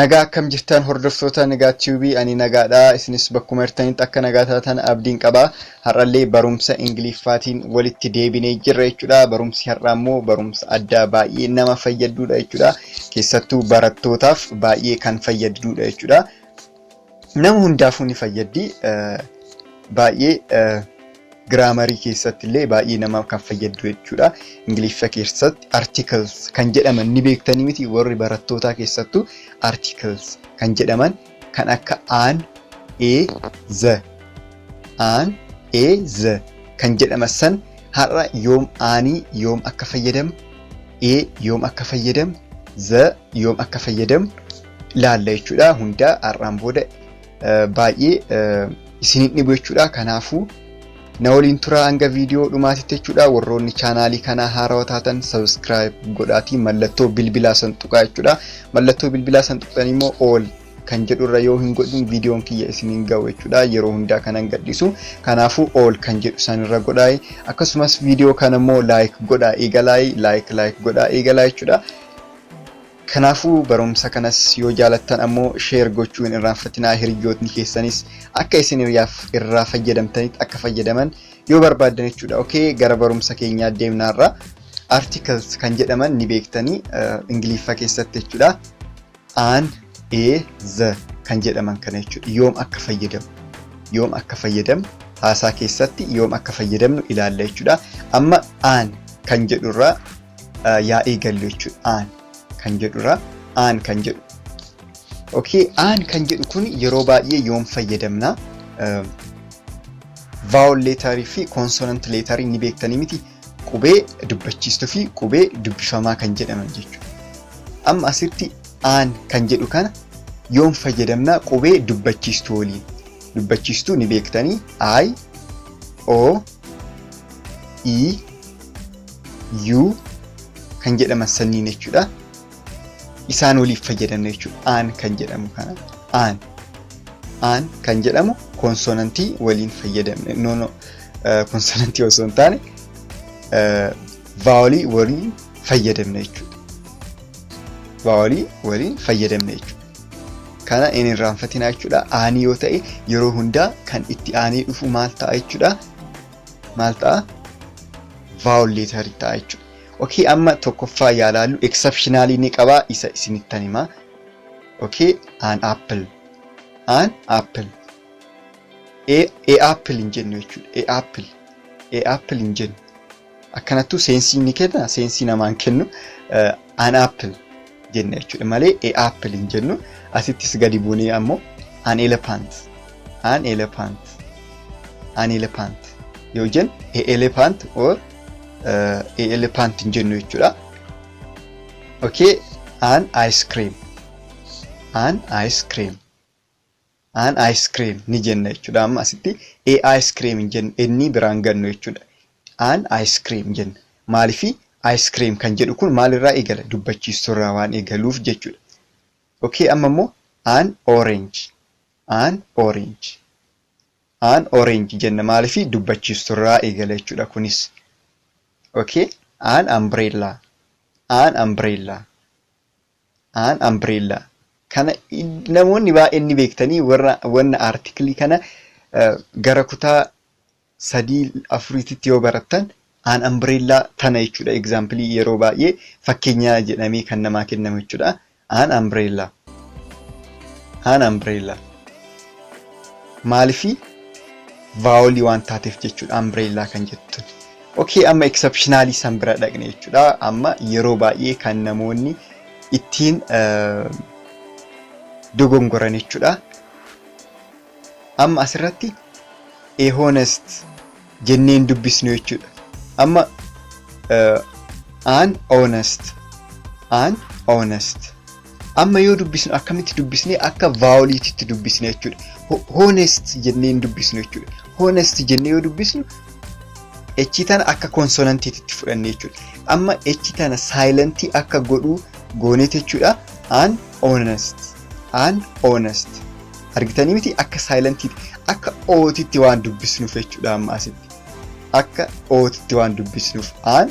Nagaa akkam jirtan hordoftoota Nagaa TV ani nagaadha isinis bakkuma jirtanitti akka nagaa taatan abdiin qaba har'allee barumsa ingiliffaatiin walitti deebinee jirra jechuudha barumsi har'aa immoo barumsa addaa baay'ee nama fayyadudha jechuudha keessattuu barattootaaf baay'ee kan fayyadudha jechuudha nama hundaafuu ni fayyaddi baay'ee grammar keessatti illee baay'ee nama kan fayyadu jechuudha ingiliffa keessatti articles kan jedhaman ni beektanii miti warri barattootaa keessattuu articles kan jedhaman kan akka an z kan jedhaman san har'a yoom ani yoom akka fayyadam yoom akka fayyadam z yoom akka fayyadam ilaalla jechuudha hunda har'aan booda baay'ee isiniin dhibu jechuudha kanaafuu na waliin tura hanga viidiyoo dhumaatitti jechuudha warroonni chaanaalii kana haarawaa taatan subscribe godhaatii mallattoo bilbilaa santuqaa jechuudha mallattoo bilbilaa santuqan immoo all kan jedhurra yoo hin godhin viidiyoon kiyya isiniin ga'u jechuudha yeroo hundaa kanan gadhisu kanaafuu all kan jedhu sanirra godhaa akkasumas viidiyoo kana immoo like godhaa like godhaa eegalaa jechuudha kanaafuu barumsa kanas yoo jaalattan ammoo share gochuu hin irraanfatinaa hiriyootni keessanis akka isin irraa fayyadamtanitti akka fayyadaman yoo barbaaddan jechuudha okay gara barumsa keenyaa deemnaarra articles kan jedhaman ni beektanii ingiliffa keessatti jechuudha an z kan jedhaman kana jechuudha yoom akka fayyadamu haasaa keessatti yoom akka fayyadamnu ilaalla jechuudha amma an kan jedhurra yaa eegallu jechuudha kan jedhura an kan jedhu okay an kan jedhu kun yeroo baay'ee yoom fayyadamna vowel letter fi consonant letter ni beektanii miti qubee dubbachiistuu fi qubee dubbifamaa kan jedhaman jechuudha amma asitti an kan jedhu kana yoom fayyadamna qubee dubbachiistuu waliin dubbachiistuu ni beektanii I O E U kan jedhaman sanniin jechuudha isaan waliif fayyadamna jechuudha an kan jedhamu kana an kan jedhamu konsonantii waliin fayyadamne konsonantii osoo hin taane vowelii waliin fayyadamne jechuudha vowelii waliin fayyadamne jechuudha kana inni irraanfatina jechuudha ani yoo ta'e yeroo hundaa kan itti aanee dhufu maal ta'a jechuudha maal ta'a vowel letter ta'a jechuudha okay amma tokkoffaa yaalaallu exceptionally ni qaba isa isinittan hima okay an apple a apple hin jennu jechuudha a apple hin jennu akkanattu seensii ni kenna seensii namaan kennu an apple jenna jechuudha malee a apple hin jennu asittis gadi buunee ammoo an elephant yoo jennu a elephant or elephant in jennu jechuudha okay an ice cream ni jenna jechuudha amma asitti ice cream hin jennu inni biraan gannu jechuudha an ice cream jenna maalifi ice cream kan jedhu kun maalirraa eegala dubbachiisturraa waan eegaluuf jechuudha okay amma immoo an orange jenna maalifi dubbachiisturraa eegala jechuudha kunis okay an umbrella kana namoonni baay'een ni beektanii warra article kana gara kutaa 3-4 yoo barattan an umbrella tana jechuudha example yeroo baay'ee fakkeenya jedhamee kan namaa kennamu jechuudha an umbrella maalifi vowel waan taateef jechuudha umbrella kan jettu okay amma exceptionally san bira dhaqne jechuudha amma yeroo baay'ee kan namoonni ittiin dogongoran jechuudha amma asirratti a honest jenneen dubbisnu jechuudha amma an honest amma yoo dubbisnu akkamitti dubbisne akka voweliitti dubbisne jechuudha honest jenneen dubbisnu jechuudha honest jennee yoo dubbisnu echi tana akka konsonantiitti fudhanne jechuudha amma echi tana silenti akka godhu goonet jechuudha an honest argitanii miti akka silentiitti akka ootitti waan dubbisnuuf jechuudha amma asitti akka ootitti waan dubbisnuuf an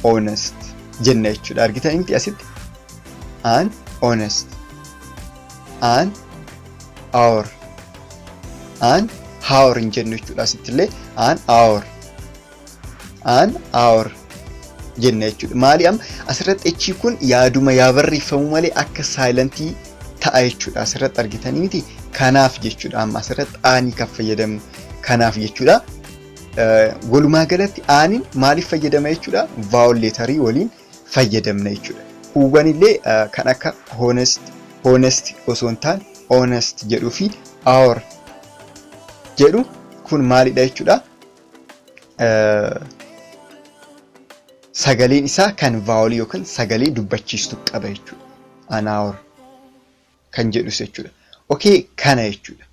honest jenna jechuudha argitanii miti asitti an honest. An hour. An hour hin jennu jechuudha. Asittillee an hour. An hour jenna jechuudha. Maali amma asirratti echi kun yaaduma yaa barreeffamu malee akka saayilantii ta'a jechuudha. Asirratti argitanii miti kanaaf jechuudha. Amma asirratti aanii kan fayyadamnu kanaaf jechuudha. Walumaa galatti aaniin maaliif fayyadama jechuudha? Vowel letterii waliin fayyadamna jechuudha. Huuwwan illee kan akka honest osoo hin taane honest jedhuu fi hour jedhu kun maalidha jechuudha? Sagaleen isaa kan vowel yookaan sagalee dubbachiistu qaba jechuudha. An hour kan jedhus jechuudha. Okay, kana jechuudha.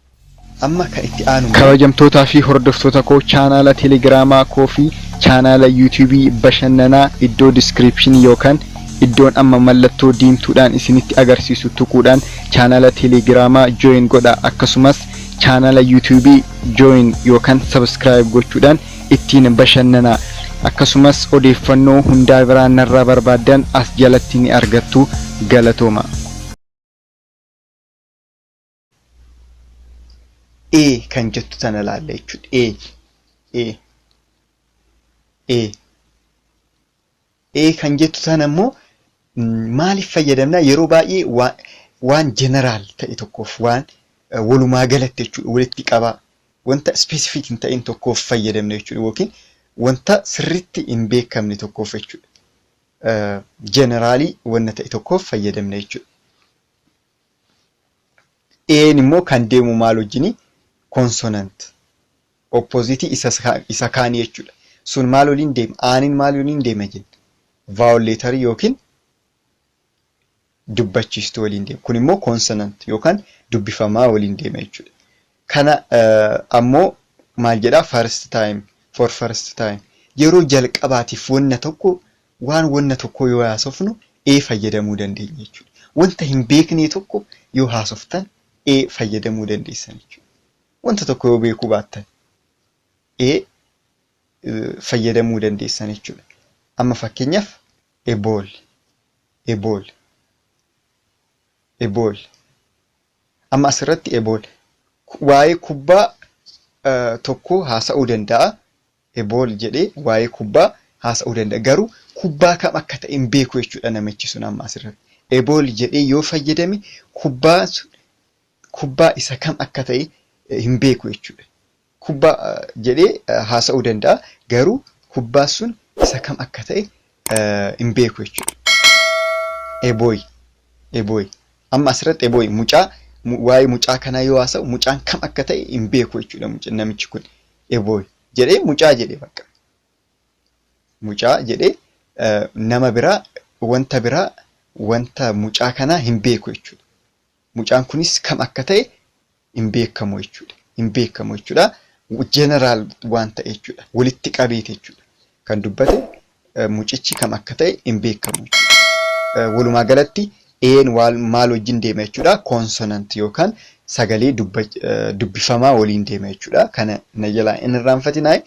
Amma kan itti aanu kabajamtootaa fi hordoftoota koo chaanaala teelegiraamaa koo fi chaanaala yuutuubii bashannanaa iddoo diskiripshinii yookaan iddoon amma mallattoo diimtuudhaan isinitti agarsiisu tuquudhaan chaanaala teelegiraamaa join godha akkasumas chaanaala yuutuubii join yookaan subscribe gochuudhaan ittiin bashannanaa akkasumas odeeffannoo hundaa biraa narraa barbaaddan as jalatti ni argattu galatooma. Kan jettu tana laalla jechuudha. Kan jettu tana immoo maaliif fayyadamna? Yeroo baay'ee waan jeneraal ta'e tokkoof waan walumaa galatti jechuudha walitti qabaa wanta specific hin ta'in tokkoof fayyadamna jechuudha yookiin wanta sirriitti hin beekamne tokkoof jechuudha. Generaalii wanta ta'e tokkoof fayyadamna jechuudha. Immoo kan deemu maal wajjini? Consonant opposite isa kaanii jechuudha. Sun maal waliin deema? Aaniin maal waliin deema jenna? Vowel letter yookiin dubbachiistuu waliin deema. Kun immoo consonant yookaan dubbifamaa waliin deema jechuudha. Kana ammoo maal jedhaa? First time, for first time. Yeroo jalqabaatiif wanna tokko waan wanna tokko yoo haasofnu fayyadamuu dandeenya jechuudha. Wanta hin beekne tokko yoo haasoftan fayyadamuu dandeessan jechuudha. Wanta tokko yoo beekuu baattan fayyadamuu dandeessan jechuudha. Amma fakkeenyaaf ball. Amma asirratti ball waa'ee kubbaa tokko haasa'uu danda'a. Ball jedhee waa'ee kubbaa haasa'uu danda'a. Garuu kubbaa kam akka ta'e hin beeku jechuudha namichi sun amma asirratti. Ball jedhee yoo fayyadame kubbaa isa kam akka ta'e hin beeku jechuudha. Kubbaa jedhee haasa'uu danda'a. Garuu kubbaa sun isa kam akka ta'e hin beeku jechuudha. Boy. Amma asirratti boy mucaa waa'ee mucaa kanaa yoo haasa'u mucaan kam akka ta'e hin beeku jechuudha namichi kun. Boy jedhee mucaa jedhee bakka. Mucaa jedhee nama biraa wanta mucaa kanaa hin beeku jechuudha. Mucaan kunis kam akka ta'e hin beekamu jechuudha. General waan ta'e jechuudha. Walitti qabeete jechuudha. Kan dubbate mucichi kam akka ta'e hin beekamu jechuudha. Walumaa galatti maal wajjin deema jechuudha? Consonant yookaan sagalee dubbifamaa waliin deema jechuudha. Kana na jalaa hin irraanfatinaa.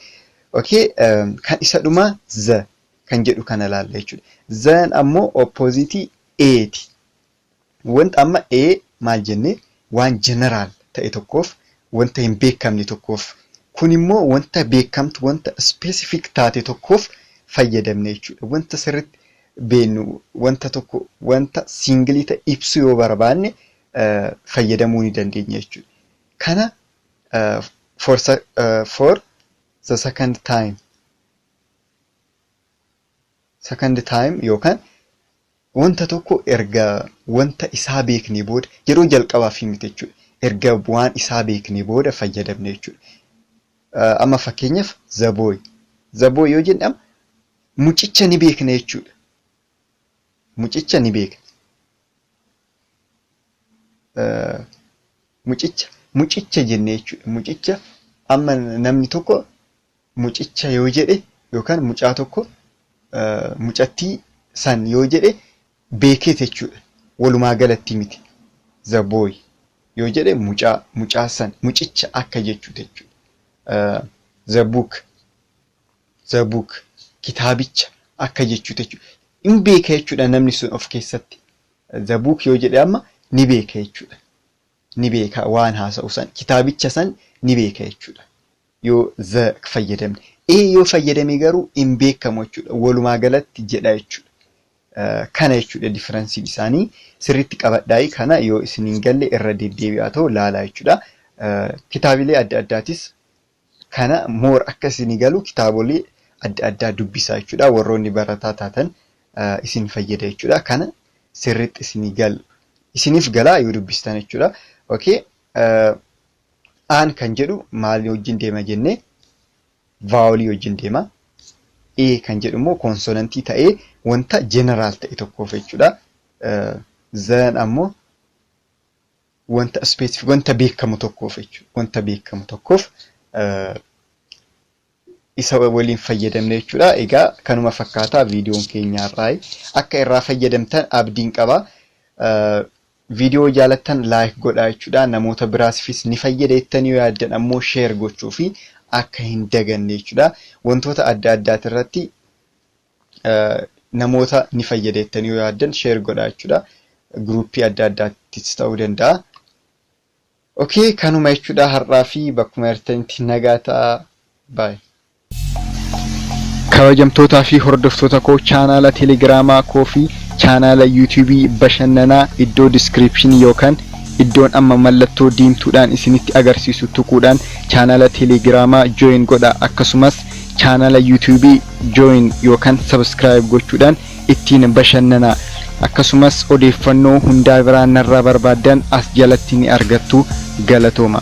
Okay, kan isa dhumaa z kan jedhu kana laalla jechuudha. Zan ammoo opposite ti. Wanta amma maal jennee waan general ta'e tokkoof wanta hin beekamne tokkoof kun immoo wanta beekamtu wanta specific taate tokkoof fayyadamne jechuudha. Wanta sirriitti beennu wanta tokko wanta singilii ta'e ibsu yoo barbaanne fayyadamuu ni dandeenya jechuudha. Kana for the second time yookaan wanta tokko erga wanta isaa beeknee booda yeroo jalqabaaf himte jechuudha. Erga waan isaa beeknee booda fayyadamne jechuudha. Amma fakkeenyaaf the boy yoo jennu mucicha ni beekna jechuudha. Mucicha ni beekna. Mucicha jennee jechuudha. Mucicha amma namni tokko mucicha yoo jedhe yookaan mucaa tokko mucattii san yoo jedhe beekete jechuudha. Walumaa galatti miti. The boy yoo jedhe mucaa san mucicha akka jechuudha jechuudha. The book kitaabicha akka jechuudha jechuudha. Hin beeka jechuudha namni sun of keessatti. The book yoo jedhe amma ni beeka jechuudha. Ni beeka waan haasa'u san kitaabicha san ni beeka jechuudha. Yoo the fayyadamne. Yoo fayyadame garuu hin beekamu jechuudha. Walumaa galatti jedha jechuudha. Kana jechuudha differensiin isaanii sirriitti qabadhaa. Kana yoo isin hin galle irra deddeebi'aa ta'u laalaa jechuudha. Kitaabilee adda addaatis kana moor akka isin galu kitaabolee adda addaa dubbisaa jechuudha. Warroonni barataa taatan isin fayyada jechuudha. Kana sirriitti isin galu. Isiniif galaa yoo dubbistan jechuudha. Okay. Aan kan jedhu maal wajjin deema jennee vaawolii wajjin deema. Kan jedhu immoo konsonantii ta'ee wanta jeneraal ta'e tokkoof jechuudha. Zan ammoo wanta specific wanta beekamu tokkoof jechuudha. Wanta beekamu tokkoof isa waliin fayyadamne jechuudha. Egaa kanuma fakkaataa viidiyoon keenya irraa akka irraa fayyadamtan abdiin qaba. Viidiyoo jaalattan like godhaa jechuudha. Namoota biraasifis ni fayyada jettanii yoo yaaddan ammoo share gochuu fi akka hin daganne jechuudha. Wantoota adda addaati irratti namoota ni fayyada jettanii yoo yaaddan share godhaa jechuudha. Gruupii adda addaattis ta'uu danda'a. Okay, kanuma jechuudha har'aa fi bakkuma jirtanitti nagaa ta'aa. Bye. Kabajamtootaa fi hordoftoota koo chaanaala teelegiraamaa koo fi chaanaala yuutuubii bashannanaa iddoo diskiripshinii yookaan iddoon amma mallattoo diimtuudhaan isinitti agarsiisu tuquudhaan chaanaala teelegiraamaa join godha. Akkasumas chaanaala yuutuubii join yookaan subscribe gochuudhaan ittiin bashannanaa. Akkasumas odeeffannoo hundaa biraan narraa barbaaddan as jalatti ni argattu. Galatooma.